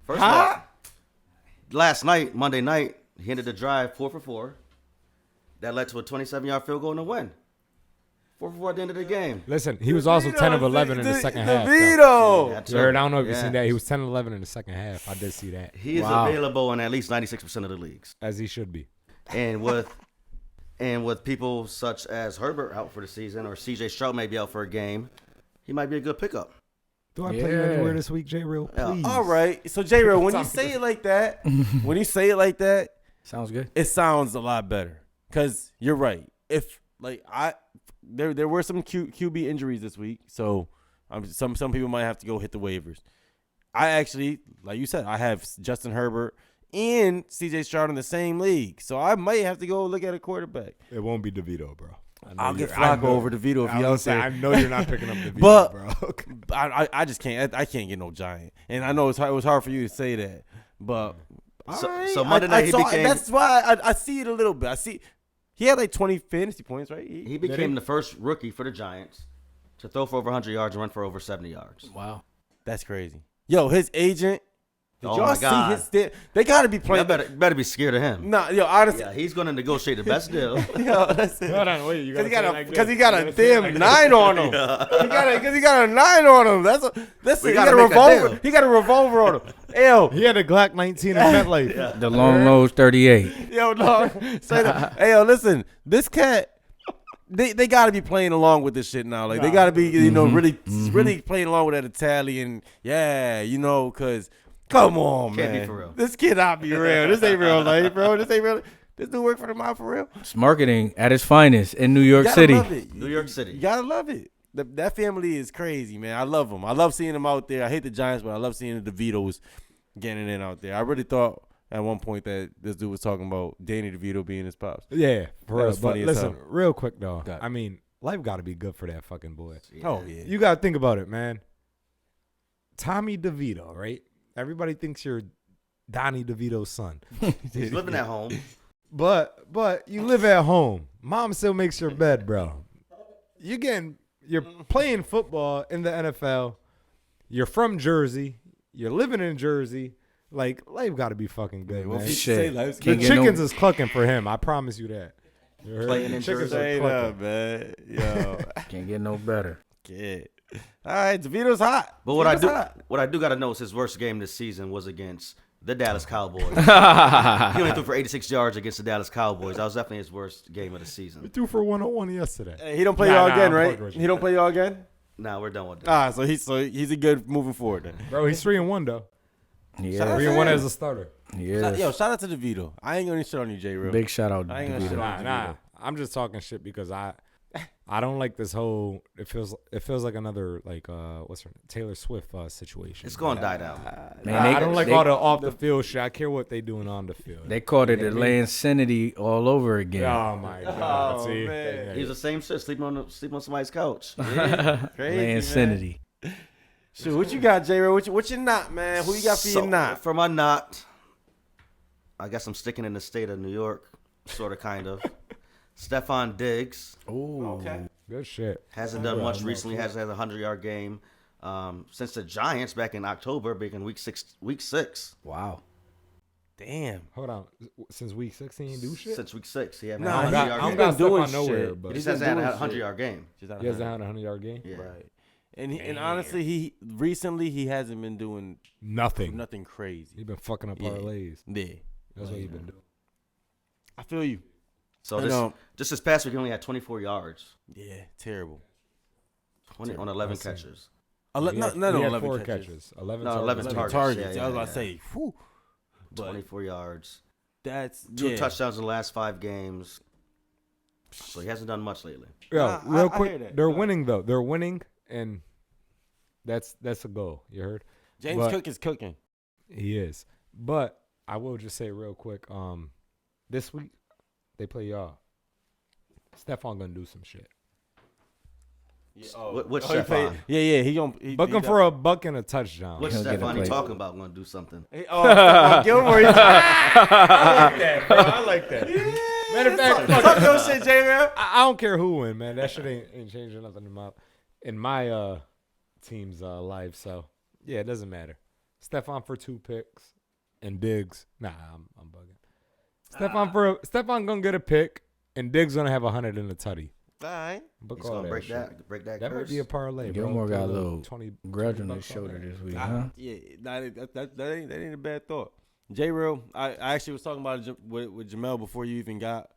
First of all, last night, Monday night, he ended the drive 4 for 4. That led to a 27-yard field goal and a win. 4 for 4 at the end of the game. Listen, he was also 10 of 11 in the second half. though. DeVito. That's You heard, it. I don't know if you Yeah. seen that. He was 10 of 11 in the second half. I did see that, He is Wow. available in at least 96% of the leagues. as he should be. And with people such as Herbert out for the season or C.J. Stroud may be out for a game, he might be a good pickup. Do I play you Yeah. anywhere this week, J-Real? Please. All right. So, J-Real, when you say it like that, Sounds good. it sounds a lot better. Because you're right. If, like, there were some QB injuries this week, so some people might have to go hit the waivers. I actually, like you said, I have Justin Herbert and C.J. Stroud in the same league, so I might have to go look at a quarterback. It won't be DeVito, bro. I'll get Flacco over DeVito if he out there. I know you're not picking up DeVito, But- bro. I just can't. I can't get no Giant, and I know it was hard for you to say that, but So- all right. so Monday night he became- That's why I see it a little bit. I see he had like 20 fantasy points, right? He became the first rookie for the Giants to throw for over 100 yards and run for over 70 yards. Wow. That's crazy. Yo, his agent. Did Oh y'all my see God. his? They gotta be Y'all playing. better be scared of him. Nah, yo, honestly, Yeah, he's going to negotiate the best deal. yo, that's it. Hold on, wait. You Because he got a damn 9 on him. Because he got a 9 on him. That's it. We He gotta got a make a revolver. deal. He got a revolver on him. Yo, He had a Glock 19 in MetLife. The long nose 38. yo, dog. Say that. Hey, yo, listen. This cat. They got to be playing along with this shit now. Like they got to be, really playing along with that Italian. Yeah, because come on, Can't man. be for real. This cannot be real. This ain't real life, bro. This ain't real. This dude work for the mouth for real. It's marketing at its finest in New York Gotta City. love it. New York City. You gotta love it. That family is crazy, man. I love them. I love seeing them out there. I hate the Giants, but I love seeing the DeVitos getting it in out there. I really thought at one point that this dude was talking about Danny DeVito being his pops. Yeah, for That real. was But funny as listen, hell. real quick though. Got it. I mean, life got to be good for that fucking boy. Oh yeah. You got to think about it, man. Tommy DeVito, right? Everybody thinks you're Donnie DeVito's son. He's living at home. But you live at home. Mom still makes your bed, bro. You're playing football in the NFL. You're from Jersey. You're living in Jersey. Like, life got to be fucking good, man. Shit. The Can't get no- chickens is clucking for him. I promise you that. You heard? Playing in Chickens Jersey. are Straight clucking. up, man. Yo. Can't get no better. Kid. All right, DeVito's hot. But what I DeVito's do got to know is his worst game this season was against the Dallas Cowboys. He only threw for 86 yards against the Dallas Cowboys. That was definitely his worst game of the We season. threw for 101 yesterday. Hey, he don't play Nah, y'all nah, again, I'm right? fucking with you. He don't play y'all again. Now we're done with that. So he's a good moving forward then. Bro, he's 3-1 though. Yeah. 3-1 as a starter. Yeah. Yo, shout out to DeVito. I ain't gonna shit on you, J. Real. Big shout out to I ain't gonna shit DeVito. on Nah. I'm just talking shit because I don't like this whole. It feels like another like what's her name? Taylor Swift situation. It's going to die down. Man, I don't like all the off the field shit. I care what they doing on the field. They called it Atlanticity all over again. Oh my god! Oh, See, man. He's the same shit, sleeping on somebody's couch. Crazy, man. Atlanticity. Shoot, what you got, J. Real? What you not, man? Who you got for your not? For my not, I guess I'm sticking in the state of New York, sort of, kind of. Stephon Diggs. Ooh. Okay. Good shit. Hasn't done much recently. Hasn't had a 100-yard game since the Giants back in October, back in week six. Wow. Damn. Hold on. Since week 16, you do shit? Since week 6, he hasn't Nah, had a he- 100-yard I'm game. not doing doing nowhere, shit. but He He's just been hasn't had a doing 100-yard game. Just out of he hasn't hand. had a 100-yard game. Yeah. Right. And honestly, he recently he hasn't been doing Nothing. crazy. He's been fucking up Yeah. parlays. Yeah. That's what he's been doing. I feel you. So I know. just this past week, he only had 24 yards Yeah, terrible. 20 on 11 catches. No, He had 11 4 catches. 11 No, targets. 11 11 targets. targets. Yeah, I was yeah, about to say, whew. But 24 yards. that's 2 touchdowns in the last 5 games. So he hasn't done much lately. Yo, Nah, real I hear quick, that. they're winning though. They're winning, and that's a goal. You heard? James But- Cook is cooking. He is. But I will just say real quick, this week they play y'all. Stephon gonna do some shit. Yeah, Which he played- Stephon? Yeah, he gonna he, Looking for a buck and a touchdown. Which He'll get a Stephon you play. talking about going to do something? Stephon Gilmore. I like that, bro. I like that. Matter of fact, Talk your shit, Jamel. I don't care who win, man. That shit ain't changing nothing in my team's life. So yeah, it doesn't matter. Stephon for 2 picks and Diggs. Nah, I'm bugging. Stephon gonna get a pick and Diggs gonna have 100 in the tutty. All right. Book He's all going to break shit. that That might curse. be a parlay, bro. Gilmore got a Put little 20 grudge on bucks his shoulder there. this week, huh? Yeah, that ain't a bad thought. J Real, I actually was talking about it with Jamel before you even got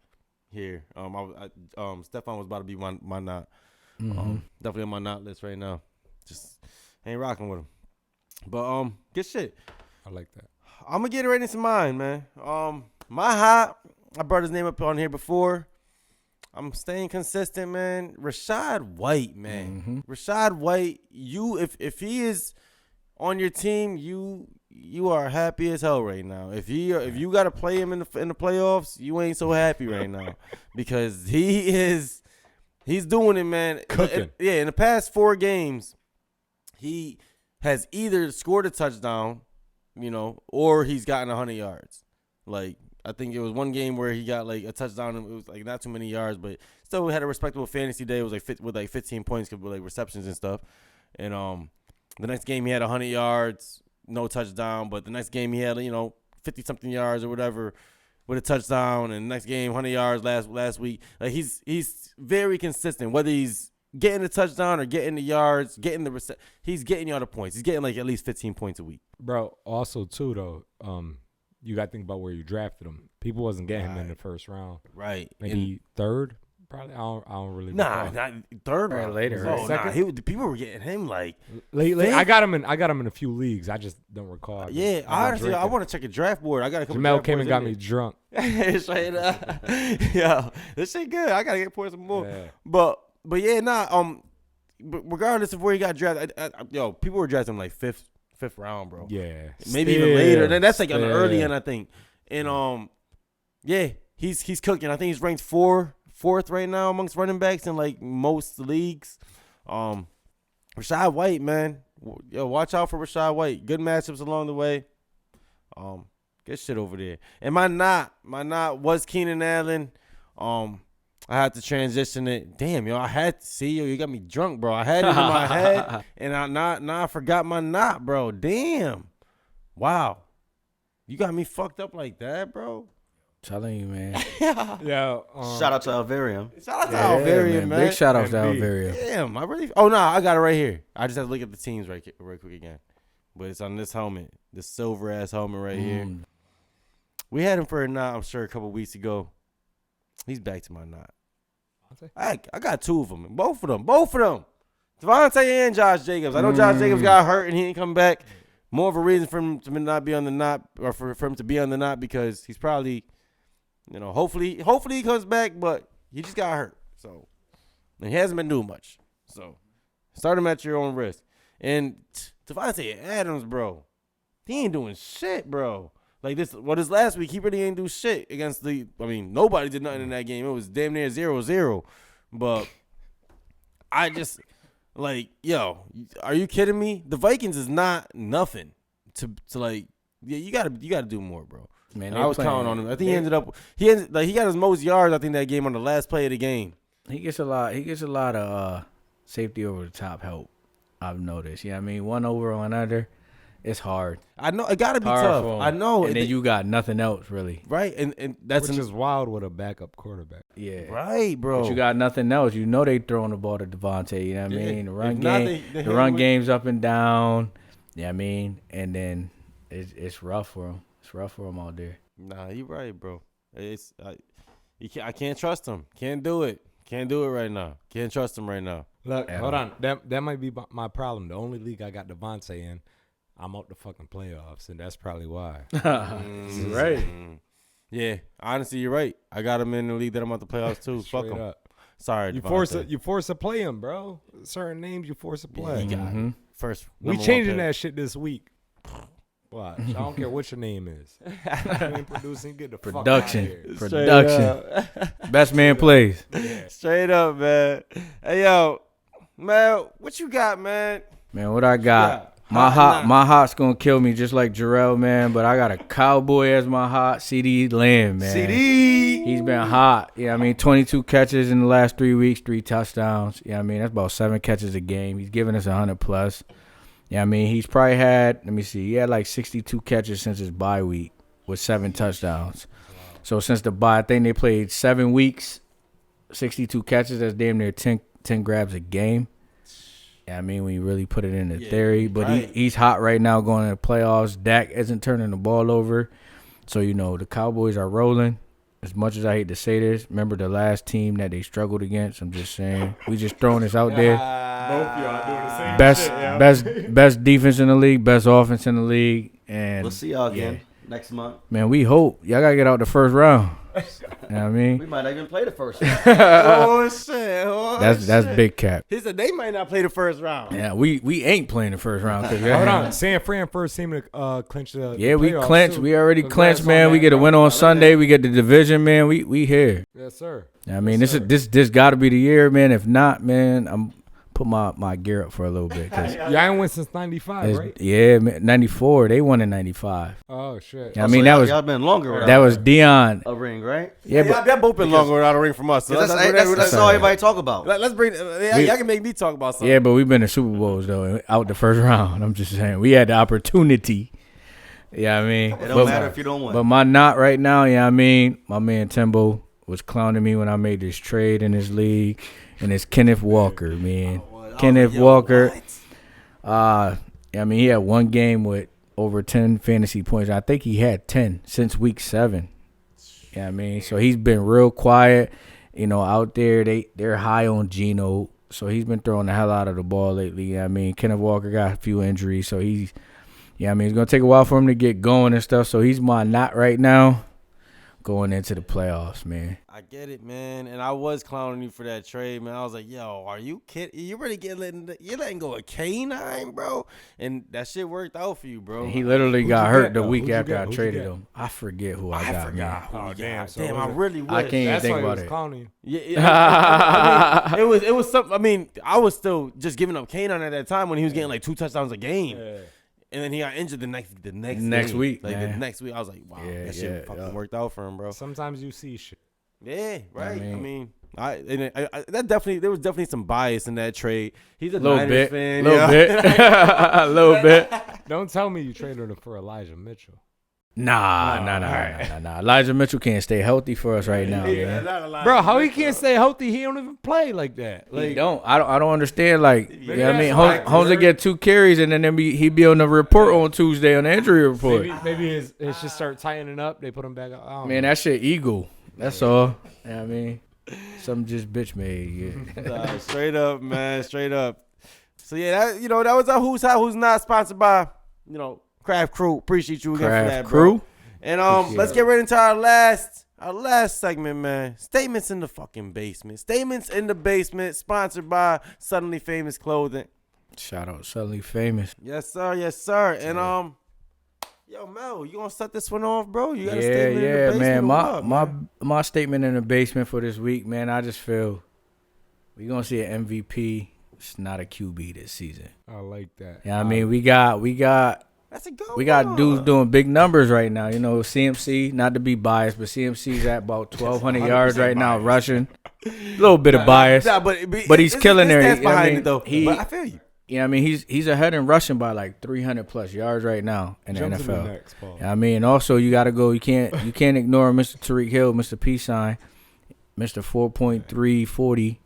here. Stephon was about to be my not. Definitely on my not list right now. Just ain't rocking with him. But good shit. I like that. I'm gonna get it right into mine, man. My hot, I brought his name up on here before. I'm staying consistent, man. Rashad White, man. Rashad White, if he is on your team, you are happy as hell right now. If you got to play him in the playoffs, you ain't so happy right now because he's doing it, man. Cooking. In the past 4 games, he has either scored a touchdown, or he's gotten 100 yards. Like, I think it was one game where he got like a touchdown. And it was like not too many yards, but still had a respectable fantasy day. It was with 15 points with like receptions and stuff. And the next game he had 100 yards, no touchdown. But the next game he had 50 something yards or whatever with a touchdown. And the next game 100 yards last week. Like he's very consistent. Whether he's getting the touchdown or getting the yards, he's getting you all the points. He's getting like at least 15 points a week. Bro, also too though, you got to think about where you drafted him. People wasn't getting him in the first round. Right. Maybe third, probably. I don't really. Nah, recall. not third Or round. later, Oh, right? nah, people were getting him like. Late. Fifth? I got him in a few leagues. I just don't recall. Yeah, honestly, I want to check a draft board. I got a couple. Jamel draft came and boards got me drunk. Straight up. Yo, this shit good. I gotta get pour some more. Yeah. But yeah, but regardless of where he got drafted, people were drafting him like fifth round, bro. Yeah, Maybe even later. Then that's like on the early end, I think. And yeah, he's cooking. I think he's ranked fourth right now amongst running backs in like most leagues. Rashad White, man, watch out for Rashad White. Good matchups along the way. Good shit over there. And my not was Keenan Allen. I had to transition it. Damn, I had to see you got me drunk, bro. I had it in my head, and I forgot my not, bro. Damn, wow. You got me fucked up like that, bro. Telling you, man. Yeah. Shout out to Alvarium. Shout out to Alvarium, man. Big shout out to MB. Alvarium. Damn, I really. Oh no, I got it right here. I just have to look at the teams right quick again. But it's on this helmet, this silver ass helmet right here. We had him for a knot, I'm sure, a couple weeks ago. He's back to my knot. I got 2 of them. Both of them. Devontae and Josh Jacobs. I know Josh Jacobs got hurt and he didn't come back. More of a reason for him to not be on the knot, or for him to be on the knot, because he's probably, hopefully he comes back, but he just got hurt. So, and he hasn't been doing much. So, start him at your own risk. And Devontae Adams, bro, he ain't doing shit, bro. Like this last week, he really ain't do shit against nobody did nothing in that game. It was damn near 0-0. But I just, are you kidding me? The Vikings is not nothing to you gotta do more, bro. Man, and I was counting on him. I think he got his most yards, I think, that game on the last play of the game. He gets a lot of safety over the top help. I've noticed. Yeah, I mean, one over, one under, it's hard. I know it gotta be Hard tough. for him. I know. And then you got nothing else really. right, and that's Which is wild with a backup quarterback. Yeah. right, bro. But you got nothing else. You know they throwing the ball to Devontae. You know what I Yeah. mean? The run If not, game, they the hit run him with- game's up and down. Yeah, I mean, and then it's rough for him. It's rough for him out there. Nah, you right, bro. I can't trust him. Can't do it. Can't do it right now. Can't trust him right now. Look, Yeah. hold on. That might be my problem. The only league I got Devontae in, I'm out the fucking playoffs, and that's probably why. Right. Yeah, honestly, you're right. I got him in the league that I'm about to playoffs too. Fuck Straight him. up. Sorry, You Devontae. force to play him, bro. Certain names you force to play. You got Mhm. first. We number one changing pick. that shit this week. Watch. I don't care what your name is. You ain't producing. Get the Production. fuck out of Straight Production. up. Best man plays. Straight up, man. Hey, yo, man, what you got, man? Man, what I got? Yeah. My hot's gonna kill me just like Jarrell, man. But I got a Cowboy as my hot. CD Lamb, man. CD. He's been hot. Yeah, I mean, 22 catches in the last 3 weeks, 3 touchdowns. Yeah, I mean, that's about 7 catches a game. He's giving us 100 plus. Yeah, I mean, he's probably had, let me see, he had like 62 catches since his bye week with 7 touchdowns. So since the bye, I think they played 7 weeks, 62 catches. That's damn near 10 grabs a game. Yeah, I mean, when you really put it into theory. But right. he's hot right now going to the playoffs. Dak isn't turning the ball over. So, you know, the Cowboys are rolling. As much as I hate to say this, remember the last team that they struggled against? I'm just saying. We just throwing this out there. Both y'all doing the same Best defense in the league, best offense in the league. And We'll see y'all again next month. man, we hope. Y'all got to get out the first round. You know what I mean? We might not even play the first one. Oh shit! Oh, That's shit. big cap. He said they might not play the first round. Yeah, we ain't playing the first round. Hold on. San Fran first team to clinch the Yeah, we playoffs, clinched. too. We already Congrats clinched, on man. We that, get a bro. win on Sunday. We get the division, man. We here. Yes, sir. I mean, Yes, this got to be the year, man. If not, man, I'm put my gear up for a little bit. Cause Y'all ain't win since '95, right? yeah, man, 94. They won in 95. Oh shit. I mean, y'all been longer without that was Dion. a ring, right? Yeah, Yeah, but y'all both been longer without a ring from us. So That's let's all everybody talk about. let's bring. Y'all can make me talk about something. yeah, but we've been to Super Bowls though, out the first round. I'm just saying we had the opportunity. Yeah, I mean, It don't matter if you don't win. But my knot right now, yeah, I mean, my man Timbo was clowning me when I made this trade in this league, and it's Kenneth Walker, man. Kenneth Walker. I mean, he had one game with over 10 fantasy points. I think he had 10 since week 7. Yeah, I mean, so he's been real quiet. You know, out there they're high on Geno, so he's been throwing the hell out of the ball lately. Yeah, I mean, Kenneth Walker got a few injuries, so he's I mean, it's gonna take a while for him to get going and stuff. So he's my knot right now, going into the playoffs, man. I get it, man. And I was clowning you for that trade, man. I was like, yo, are you kidding? You really you're letting go of K9, bro? And that shit worked out for you, bro. And he literally Who'd got you hurt get, the though? week Who'd you after get? I Who'd you traded get? him. I forget who I I got, forgot. man. Oh, damn, so damn, was I it- really wish. I can't even That's think why he about was it. clowning you. Yeah, I mean, it was something. I mean, I was still just giving up K9 at that time when he was getting like 2 touchdowns a game. And then he got injured the next Next week, Like man. the next week, I was like, wow, Yeah, that shit yeah, fucking yeah. worked out for him, bro. Sometimes you see shit. Yeah, right. I mean- mean, there was definitely some bias in that trade. He's a Little Niners bit, fan, little yeah. bit, a little bit. Don't tell me you traded him for Elijah Mitchell. Nah. Elijah Mitchell can't stay healthy for us right now, man. Bro, how he can't stay healthy? He don't even play like that. He Like, don't. I don't understand. Like, you know what I that's mean, why Holmes will get 2 carries and then he be on the report on Tuesday on the injury report. maybe his shit start tightening up. They put him back up. I don't Man, know. that shit eagle. That's all. You know what I mean, something just bitch made. Yeah. Nah, straight up, man, straight up. So yeah, that was our Who's Hot, Who's Not, sponsored by Craft Crew. Appreciate you again for Craft that, Crew. bro. And Appreciate let's it. get right into our last segment, man. Statements in the fucking basement. Statements in the basement, sponsored by Suddenly Famous Clothing. Shout out Suddenly Famous. Yes, sir. Yes, sir. And yo, Mel, you gonna set this one off, bro? You got a Yeah, statement in the basement man. or what, My statement in the basement for this week, man. I just feel we gonna see an MVP. It's not a QB this season. I like that. Yeah, I mean, we got That's a good We got one. dudes doing big numbers right now. You know, CMC, not to be biased, but CMC's at about 1,200 yards right now rushing. A little bit of bias. Nah, but He's killing there. That's You know what I behind mean? it though. He- But I feel you. Yeah, I mean he's ahead in rushing by like 300 plus yards right now in the Jump to the NFL. next, Paul. I mean, also you got to go. You can't ignore Mr. Tariq Hill, Mr. P sign, Mr. 4.340.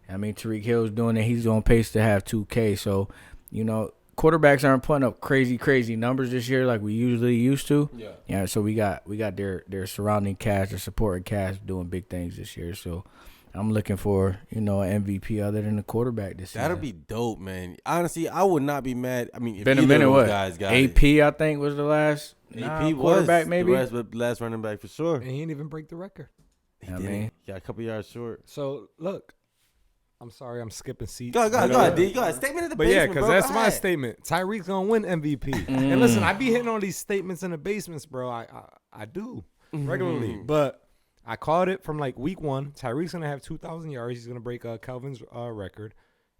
I mean, Tariq Hill's doing it. He's on pace to have 2K. So, you know, quarterbacks aren't putting up crazy numbers this year like we usually used to. Yeah. So we got their surrounding cast, their supporting cast doing big things this year. So I'm looking for, you know, an MVP other than the quarterback this season. That'll be dope, man. Honestly, I would not be mad. I mean, if Been a either minute. of those What? guys got AP, it. I think, was the last AP quarterback, was maybe. the last running back for sure. And he didn't even break the record. He I did. mean- He got a couple yards short. So look, I'm sorry, I'm skipping seats. Go But, ahead, D. Go ahead. Statement of the But yeah, basement, because bro. that's Go my ahead. statement. Tyreek's gonna win MVP. And listen, I be hitting on these statements in the basements, bro. I do regularly, but I called it from like week 1. Tyreek's gonna have 2,000 yards. He's gonna break Calvin's record,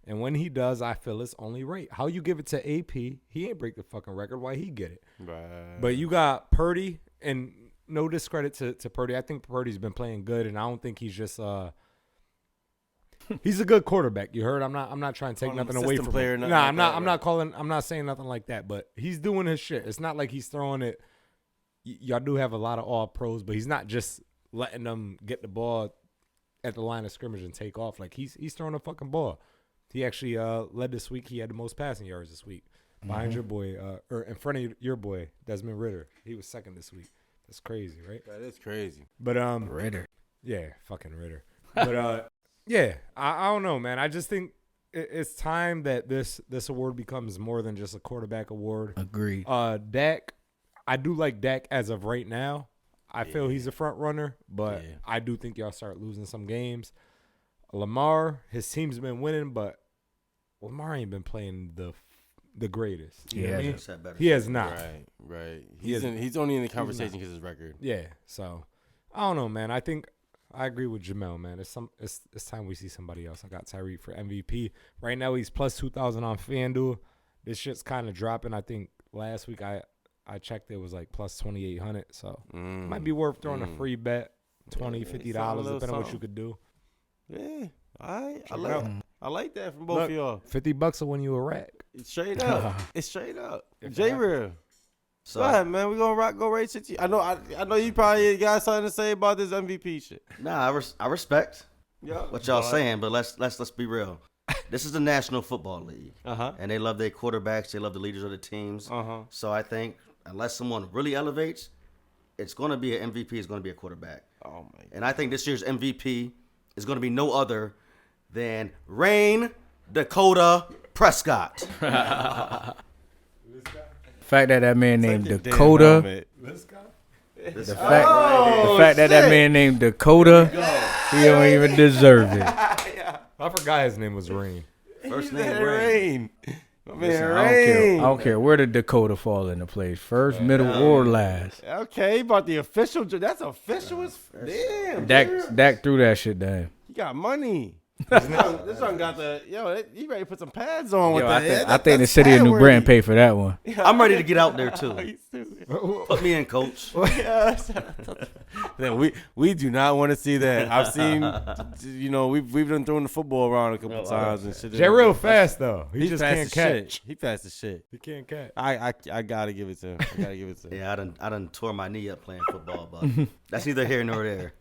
and when he does, I feel it's only right. How you give it to AP? He ain't break the fucking record. Why he get it? Right. But you got Purdy, and no discredit to Purdy. I think Purdy's been playing good, and I don't think he's just he's a good quarterback. You heard? I'm not trying to take Calling him nothing a away system from player, him. nothing Nah, like I'm not. that, I'm right. not calling. I'm not saying nothing like that. But he's doing his shit. It's not like he's throwing it. Y'all do have a lot of all pros, but he's not just letting them get the ball at the line of scrimmage and take off. Like he's throwing a fucking ball. He actually led this week. He had the most passing yards this week behind your boy, or in front of your boy Desmond Ritter. He was second this week. That's crazy, right? That is crazy. But Ritter. yeah, fucking Ritter. But yeah, I don't know, man. I just think it's time that this award becomes more than just a quarterback award. Agreed. Dak, I do like Dak as of right now. I feel he's a front runner, but Yeah. I do think y'all start losing some games. Lamar, his team's been winning, but Lamar ain't been playing the greatest. You know what I mean? Just had better He has season. not. Right. He is- He's only in the conversation because his record. Yeah, so I don't know, man. I think I agree with Jamel, man. It's time we see somebody else. I got Tyreek for MVP. Right now he's plus 2,000 on FanDuel. This shit's kind of dropping. I think last week I checked it was like plus 2,800. So might be worth throwing a free bet, $20, $50, something, depending little on what you something. could do. Yeah. All right. Check it out. I like that from both Look, of y'all. $50 will win you a rack. It's straight up. It's straight up. If it J happens. Real. So Go ahead, man. We gonna go right shit. I know you probably got something to say about this MVP shit. nah, I respect Yeah. what y'all saying, but let's be real. This is the National Football League, Uh-huh. and they love their quarterbacks. They love the leaders of the teams. Uh-huh. So I think unless someone really elevates, it's going to be an MVP. It's going to be a quarterback. Oh my god. And I think this year's MVP is going to be no other than Rain Dakota Prescott. The fact that man named Take your damn Dakota. helmet. This The fact that man named Dakota, he don't even deserve it. I forgot his name was Rain. first He name said Rain. Rain. My man Listen, Rain. I don't care where the Dakota fall into place. First, middle, or last. Okay, about the official. That's official as damn. Dak threw that shit down. He got money. This one got the he ready to put some pads on with Yo, that. I think the city of New Britain paid for that one. I'm ready to get out there too. He's stupid. Put me in, coach. Then we do not want to see that. I've seen, we've done thrown the football around a couple times and shit. They're real fast though. He He's just fast can't as catch. shit. He fast as shit. He can't catch. I gotta give it to him. I gotta give it to him. Yeah, I done tore my knee up playing football, but that's neither here nor there.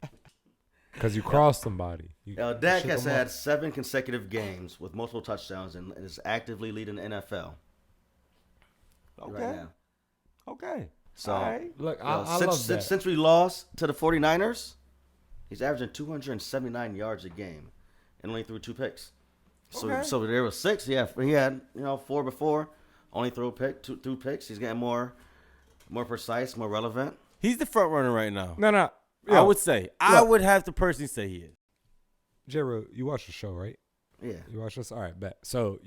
Because you crossed somebody. Dak shook has him up. had 7 consecutive games with multiple touchdowns and is actively leading the NFL Okay. right now. Okay. So, All right. Look, you I know, love that. since we lost to the 49ers, he's averaging 279 yards a game and only threw 2 picks. So Okay. so there was 6. He had 4 before, only threw two picks. He's getting more precise, more relevant. He's the front runner right now. No. I would say. I would have to personally say he is. J-Ro, you watch the show, right? Yeah. You watch this? All right, bet. So,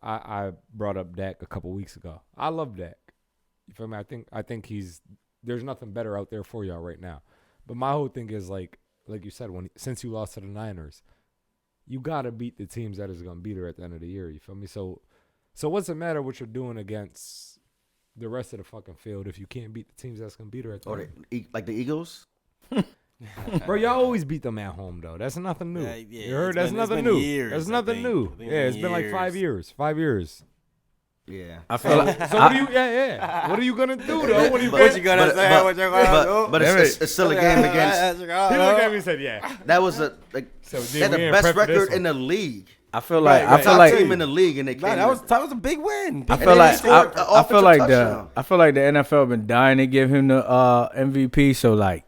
I brought up Dak a couple weeks ago. I love Dak. You feel me? I think there's nothing better out there for y'all right now. But my whole thing is like you said, since you lost to the Niners, you got to beat the teams that is going to beat her at the end of the year. You feel me? So what's the matter what you're doing against the rest of the fucking field if you can't beat the teams that's going to beat her at the Or end? like the Eagles. Bro, y'all always beat them at home though. That's nothing new. Yeah, You heard? it's That's been nothing new. years, That's I nothing think. new. I think Yeah, it's been like 5 years. 5 years. Yeah. I feel like So what are you? Yeah. What are you gonna do though? What are you But- gonna? you gonna but- say? but- What you gonna do? But it's still a game against. He looked at me and said, "Yeah." That was a like, So, they had the we ain't best prep for this record one. in the league. I feel like Right, Top right. team in the league, and they Nah, came. that was a big win. I Big feel win. like scored an I feel like offensive the NFL been dying to give him the MVP. So like,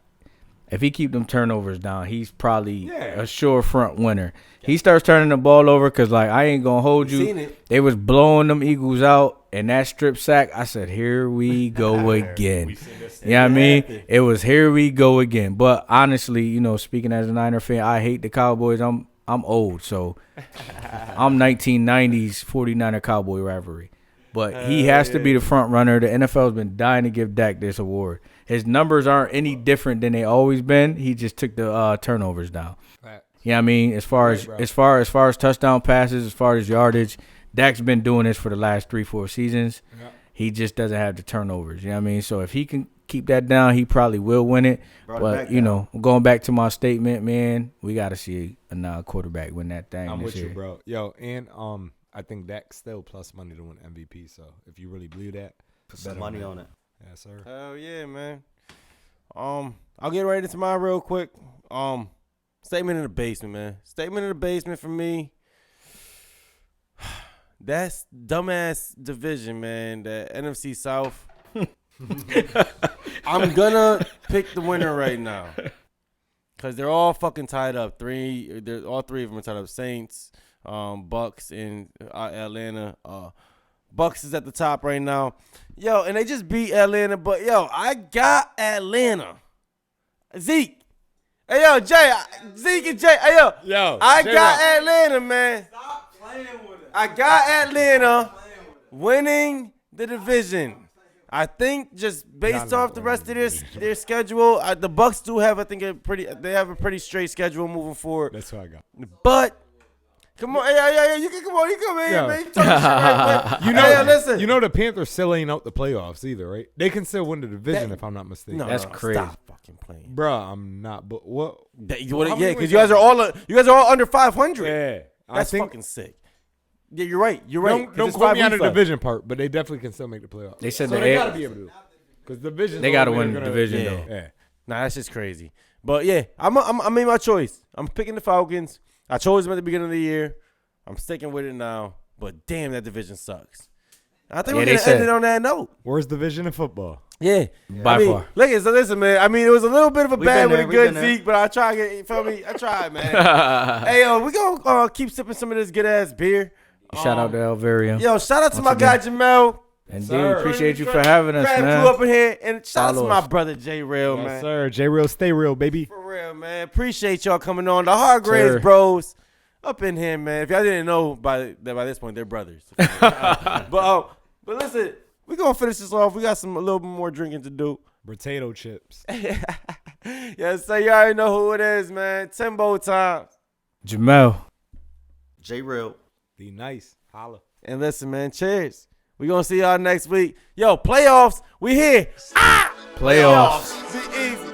if he keep them turnovers down, he's probably a sure front winner. He starts turning the ball over because like I ain't gonna hold you. Seen it. They was blowing them Eagles out, and that strip sack. I said, here we go again. You know what I mean? It was here we go again. But honestly, you know, speaking as a Niner fan, I hate the Cowboys. I'm old, so I'm 1990s 49er Cowboy rivalry. But he has to be the front runner. The NFL's been dying to give Dak this award. His numbers aren't any different than they always been. He just took the turnovers down. You know what I mean? As far as touchdown passes, as far as yardage, Dak's been doing this for the last 3-4 seasons. Yep. He just doesn't have the turnovers. You know what I mean? So if he can keep that down, he probably will win it. Brought it But back you down. know, going back to my statement, man, we got to see a non-quarterback win that thing. I'm this with year. you, bro. Yo, and I think Dak's still plus money to win MVP. So if you really believe that, Put some bet money that. on it. Yes, sir. Hell yeah, man. I'll get right into mine real quick. Statement in the basement, man. Statement in the basement for me. That's dumbass division, man. The NFC South. I'm gonna pick the winner right now. Cause they're all fucking tied up. All three of them are tied up. Saints, Bucks, and Atlanta. Bucks is at the top right now. Yo, and they just beat Atlanta, but yo, I got Atlanta. Zeke. Hey yo, Jay. Zeke and Jay. Hey yo. I got Atlanta, man. Stop playing with it. I got Atlanta winning the division. I think just based off the rest of their schedule, the Bucks do have, I think, a pretty straight schedule moving forward. That's what I got. But come on, hey, you can come on, you come in, Yo. man. You talking shit right quick. You know, Hey, listen. You know the Panthers still ain't out the playoffs either, right? They can still win the division if I'm not mistaken. No, That's crazy. Stop fucking playing. Bruh, I'm not. But what? How many Yeah, wins because you guys are all under 500. Yeah, I That's think. fucking sick. Yeah, you're right. You're right. Don't quote me on the division part, but they definitely can still make the playoffs. They said so the they A- gotta be able to. Because division. They gotta win the division, yeah. though. Yeah. Nah, that's just crazy. But yeah, I made my choice. I'm picking the Falcons. I chose them at the beginning of the year. I'm sticking with it now. But damn, that division sucks. I think Yeah, we're they gonna said- end it on that note. Worst division in football. Yeah, By I mean, far. Listen, man. I mean, it was a little bit of a We've bad been with there, a we've good been there. Zeke, but I try to get. You feel me? I tried, man. Hey, yo, we gonna keep sipping some of this good ass beer. Shout out to Elveria. Yo, shout out to Once my guy again. Jamel. And dude, Sir. appreciate you for having us, Grab man. you up in here, and shout out Follow to my us. brother J Real, Yes, man. sir. J Real, stay real, baby. For real, man. Appreciate y'all coming on. The Hargraves Sir. Bros up in here, man. If y'all didn't know by this point, they're brothers. But listen, we gonna finish this off. We got a little bit more drinking to do. Potato chips. Yes, so you already know who it is, man. Timbo time. Jamel. J Real. Be nice. Holla. And listen, man. Cheers. We gonna see y'all next week. Yo, playoffs. We here. Playoffs. Be easy.